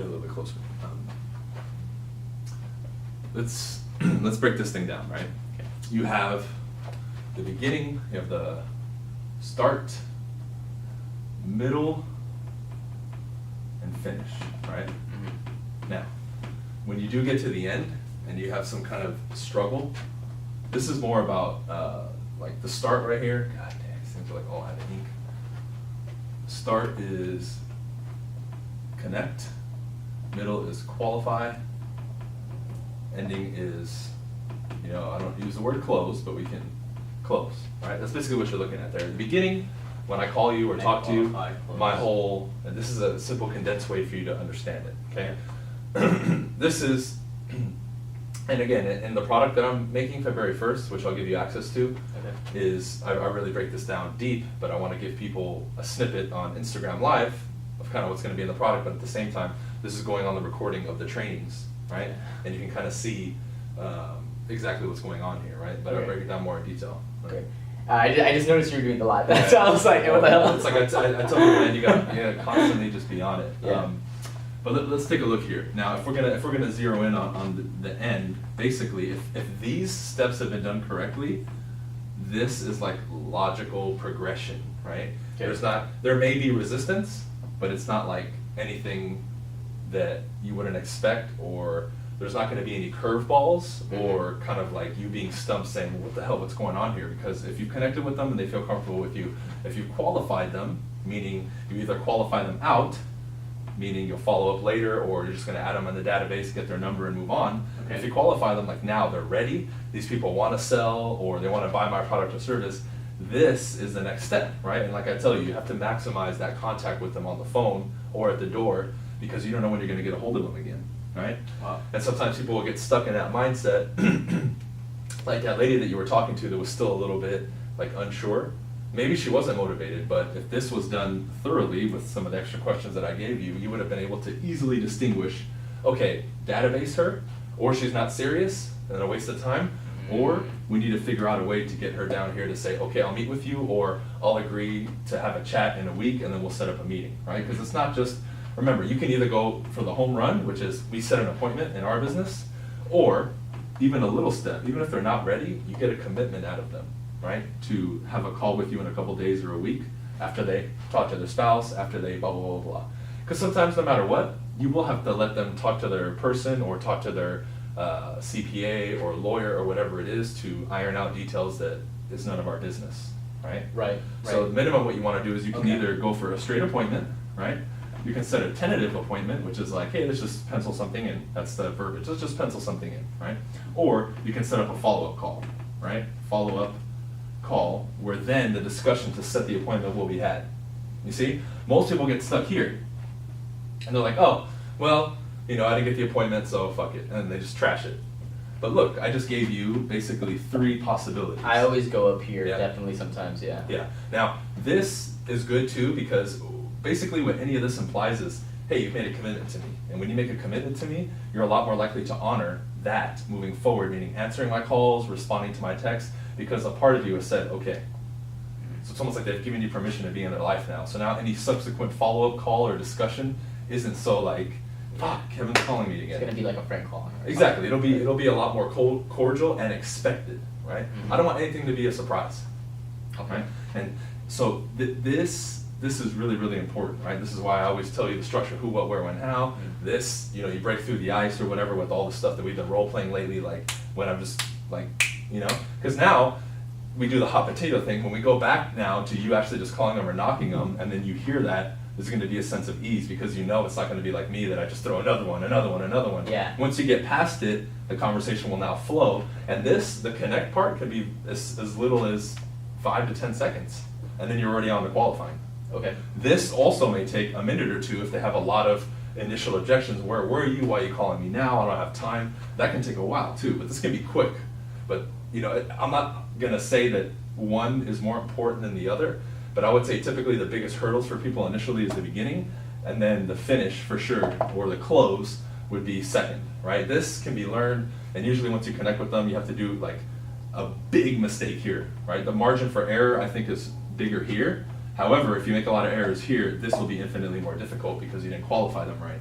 Get a little bit closer. Let's let's break this thing down, right? Okay. You have the beginning, you have the start, middle, and finish, right? Mm-hmm. Now, when you do get to the end and you have some kind of struggle, this is more about like the start right here. God dang, these things are like all out of ink. Start is connect, middle is qualify, ending is, you know, I don't use the word close, but we can close, right? That's basically what you're looking at there. At the beginning, when I call you or talk to you, my whole, and this is a simple condensed way for you to understand it, okay? This is, and again, in the product that I'm making February 1st, which I'll give you access to, Okay. is, I really break this down deep, but I want to give people a snippet on Instagram Live of kind of what's going to be in the product, but at the same time, this is going on the recording of the trainings, right? Yeah. And you can kind of see exactly what's going on here, right? But I'll Okay. break it down more in detail. Right? Great. I just noticed you were doing the live. That's why I was like, what the hell? It's like I tell people, man, you gotta constantly just be on it. Yeah. But let's take a look here. Now, if we're gonna zero in on the end, basically, if these steps have been done correctly, this is like logical progression, right? Okay. There may be resistance, but it's not like anything that you wouldn't expect, or there's not gonna be any curveballs, or kind of like you being stumped saying, well, what the hell, what's going on here? Because if you've connected with them and they feel comfortable with you, if you've qualified them, meaning you either qualify them out, meaning you'll follow up later, or you're just gonna add them in the database, get their number and move on. Okay. If you qualify them, like now they're ready, these people wanna sell, or they wanna buy my product or service, this is the next step, right? And like I tell you, you have to maximize that contact with them on the phone or at the door, because you don't know when you're gonna get a hold of them again, right? Wow. And sometimes people will get stuck in that mindset, like that lady that you were talking to that was still a little bit like unsure. Maybe she wasn't motivated, but if this was done thoroughly with some of the extra questions that I gave you, you would have been able to easily distinguish, okay, database her, or she's not serious, and a waste of time, or we need to figure out a way to get her down here to say, okay, I'll meet with you, or I'll agree to have a chat in a week, and then we'll set up a meeting, right? Because it's not just, remember, you can either go for the home run, which is we set an appointment in our business, or even a little step, even if they're not ready, you get a commitment out of them, right? To have a call with you in a couple days or a week after they talk to their spouse, after they blah, blah, blah, blah. Because sometimes no matter what, you will have to let them talk to their person or talk to their CPA or lawyer or whatever it is to iron out details that is none of our business, right? Right. So the minimum what you want to do is you can Okay. either go for a straight appointment, right? You can set a tentative appointment, which is like, hey, let's just pencil something in. That's the verbiage. Let's just pencil something in, right? Or you can set up a follow-up call, right? Follow-up call, where then the discussion to set the appointment will be had. You see, most people get stuck here, and they're like, oh, well, you know, I didn't get the appointment, so fuck it, and they just trash it. But look, I just gave you basically 3 possibilities. I always go up here, Yeah. definitely sometimes, yeah. Yeah. Now, this is good too, because basically what any of this implies is, hey, you've made a commitment to me. And when you make a commitment to me, you're a lot more likely to honor that moving forward, meaning answering my calls, responding to my texts, because a part of you has said, okay. So it's almost like they've given you permission to be in their life now. So now any subsequent follow-up call or discussion isn't so like, fuck, Kevin's calling me again. It's gonna be like a friend calling. or Exactly. something. It'll be a lot more cordial and expected, right? Mhm. I don't want anything to be a surprise. Okay. Right? And so this is really, really important, right? This is why I always tell you the structure: who, what, where, when, how. Mhm. This, you know, you break through the ice or whatever with all the stuff that we've been role playing lately, like when I'm just like, you know, because now we do the hot potato thing. When we go back now to you actually just calling them or knocking them, and then you hear that, there's going to be a sense of ease, because you know it's not going to be like me that I just throw another one. Yeah. Once you get past it, the conversation will now flow, and the connect part can be as little as 5 to 10 seconds, and then you're already on to qualifying. Okay. This also may take a minute or two if they have a lot of initial objections. Where were you? Why are you calling me now? I don't have time. That can take a while too, but this can be quick. But you know, I'm not gonna say that one is more important than the other, but I would say typically the biggest hurdles for people initially is the beginning, and then the finish for sure, or the close would be second, right? This can be learned, and usually once you connect with them, you have to do like a big mistake here, right? The margin for error, I think, is bigger here. However, if you make a lot of errors here, this will be infinitely more difficult because you didn't qualify them right.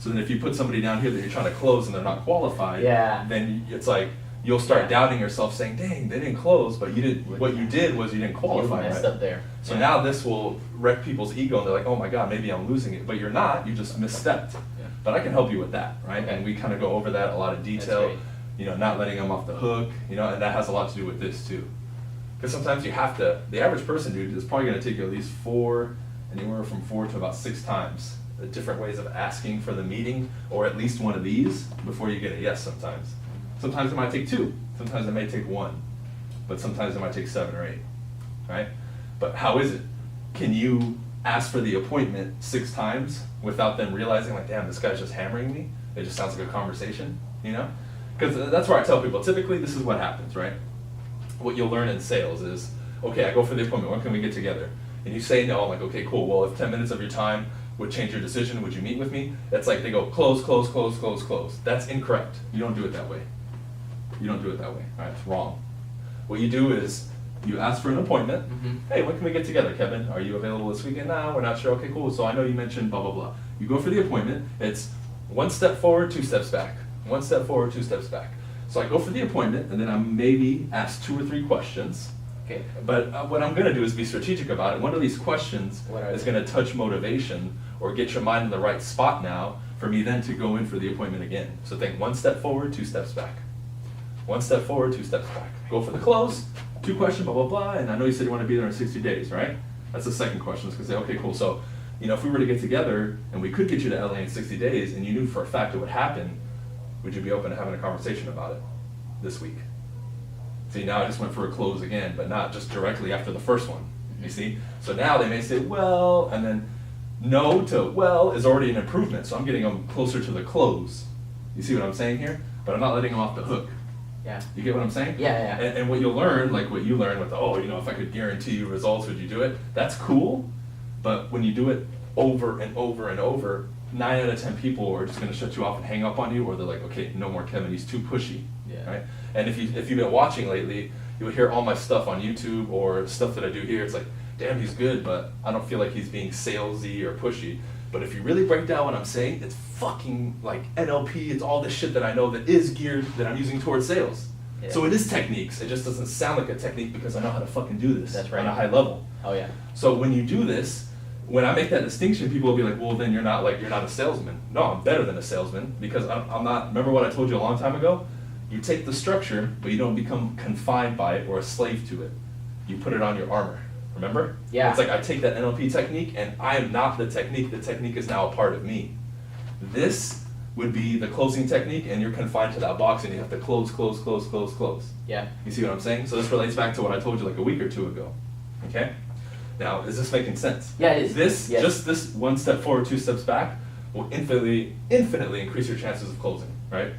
So then if you put somebody down here that you're trying to close and they're not qualified, Yeah. then it's like, you'll start Yeah. doubting yourself saying, dang, they didn't close, but you did, what you did was you didn't qualify, You messed right? up there. So Yeah. now this will wreck people's ego and they're like, oh my God, maybe I'm losing it. But you're not, you just misstepped. Yeah. But I can help you with that, right? Okay. And we kind of go over that a lot of detail, great. you know, not letting them off the hook, you know, and that has a lot to do with this too. Because sometimes you have to, the average person, dude, is probably gonna take you at least anywhere from 4 to about 6 times, different ways of asking for the meeting, or at least one of these, before you get a yes sometimes. Sometimes it might take 2, sometimes it may take 1, but sometimes it might take 7 or 8, right? But how is it? Can you ask for the appointment 6 times without them realizing, like, damn, this guy's just hammering me? It just sounds like a conversation, you know? Because that's where I tell people, typically this is what happens, right? What you'll learn in sales is, okay, I go for the appointment, when can we get together? And you say no, I'm like, okay, cool, well, if 10 minutes of your time would change your decision, would you meet with me? That's like, they go, close, close, close, close, close. That's incorrect. You don't do it that way. You don't do it that way, all right, it's wrong. What you do is, you ask for an appointment. Mhm. Hey, when can we get together, Kevin? Are you available this weekend? Nah, we're not sure. Okay, cool. So I know you mentioned blah, blah, blah. You go for the appointment. It's 1 step forward, 2 steps back. 1 step forward, 2 steps back. So I go for the appointment, and then I maybe ask 2 or 3 questions. Okay. But what I'm gonna do is be strategic about it. One of these questions What are is they? gonna touch motivation or get your mind in the right spot now for me then to go in for the appointment again. So think 1 step forward, 2 steps back. 1 step forward, 2 steps back. Go for the close, 2 questions, blah, blah, blah, and I know you said you want to be there in 60 days, right? That's the second question. It's gonna say, okay, cool, so, you know, if we were to get together and we could get you to LA in 60 days and you knew for a fact it would happen, would you be open to having a conversation about it this week? See, now I just went for a close again, but not just directly after the first one, you see? So now they may say, well, and then no to well is already an improvement, so I'm getting them closer to the close. You see what I'm saying here? But I'm not letting them off the hook. Yeah. You get what I'm saying? Yeah. And what you'll learn, like what you learn with, oh, you know, if I could guarantee you results, would you do it? That's cool, but when you do it over and over and over, 9 out of 10 people are just gonna shut you off and hang up on you, or they're like, okay, no more Kevin, he's too pushy, Yeah. right? And if you've been watching lately, you'll hear all my stuff on YouTube or stuff that I do here, it's like, damn, he's good, but I don't feel like he's being salesy or pushy. But if you really break down what I'm saying, it's fucking like NLP, it's all this shit that I know that is geared, that I'm using towards sales. Yeah. So it is techniques, it just doesn't sound like a technique because I know how to fucking do this That's right. on a high level. Oh yeah. So when you do this, when I make that distinction, people will be like, well, then you're not a salesman. No, I'm better than a salesman because I'm not, remember what I told you a long time ago? You take the structure, but you don't become confined by it or a slave to it. You put it on your armor, remember? Yeah. It's like I take that NLP technique and I am not the technique is now a part of me. This would be the closing technique and you're confined to that box and you have to close, close, close, close, close. Yeah. You see what I'm saying? So this relates back to what I told you like a week or 2 ago, okay? Now, is this making sense? Yeah, it is. This, Yes. just this 1 step forward, 2 steps back will infinitely increase your chances of closing, right?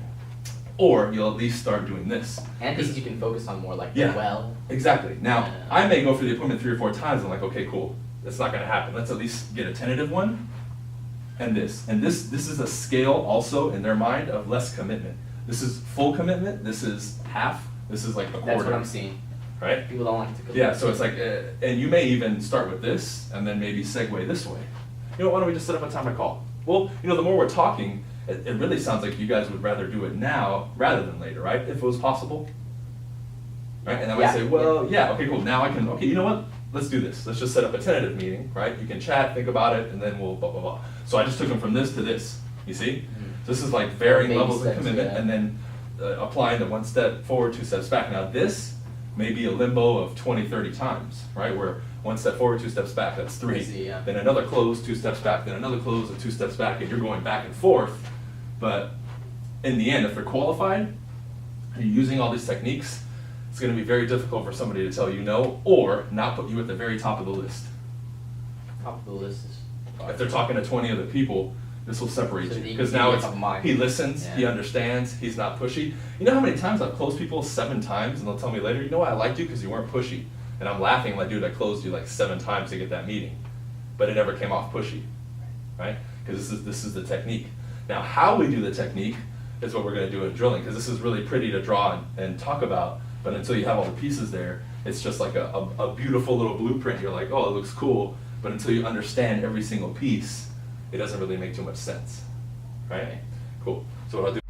Or you'll at least start doing this. And things you can focus on more, like Yeah. well. Exactly. Now, Yeah. I may go for the appointment 3 or 4 times and I'm like, okay, cool, that's not gonna happen. Let's at least get a tentative one. And this is a scale also in their mind of less commitment. This is full commitment, this is half, this is like a quarter. That's what I'm seeing. Right? People don't like to commit. Yeah, so it's like, and you may even start with this and then maybe segue this way. You know, why don't we just set up a time to call? Well, you know, the more we're talking, it really sounds like you guys would rather do it now rather than later, right? If it was possible. Right? And then we Yeah, say, well, yeah, okay, cool. Now I can, okay, you know what? Let's do this. Let's just set up a tentative meeting, right? You can chat, think about it, and then we'll blah, blah, blah. So I just took them from this to this, you see? So this is like varying Baby levels of steps, commitment yeah. and then applying the 1 step forward, 2 steps back. Now this may be a limbo of 20, 30 times, right? Where 1 step forward, 2 steps back, that's 3. I see, yeah. Then another close, 2 steps back, then another close and 2 steps back, and you're going back and forth. But in the end, if they're qualified, and you're using all these techniques, it's gonna be very difficult for somebody to tell you no, or not put you at the very top of the list. Top of the list is. If they're talking to 20 other people, this will separate So you. you Because can now get it's, top of mind. he listens, he Yeah. understands, he's not pushy. You know how many times I've closed people 7 times and they'll tell me later, you know what, I liked you because you weren't pushy. And I'm laughing like, dude, I closed you like 7 times to get that meeting. But it never came off pushy, right? Because this is the technique. Now, how we do the technique is what we're gonna do in drilling, because this is really pretty to draw and talk about, but until you have all the pieces there, it's just like a beautiful little blueprint. You're like, oh, it looks cool, but until you understand every single piece, it doesn't really make too much sense, right? Cool. So what I'll do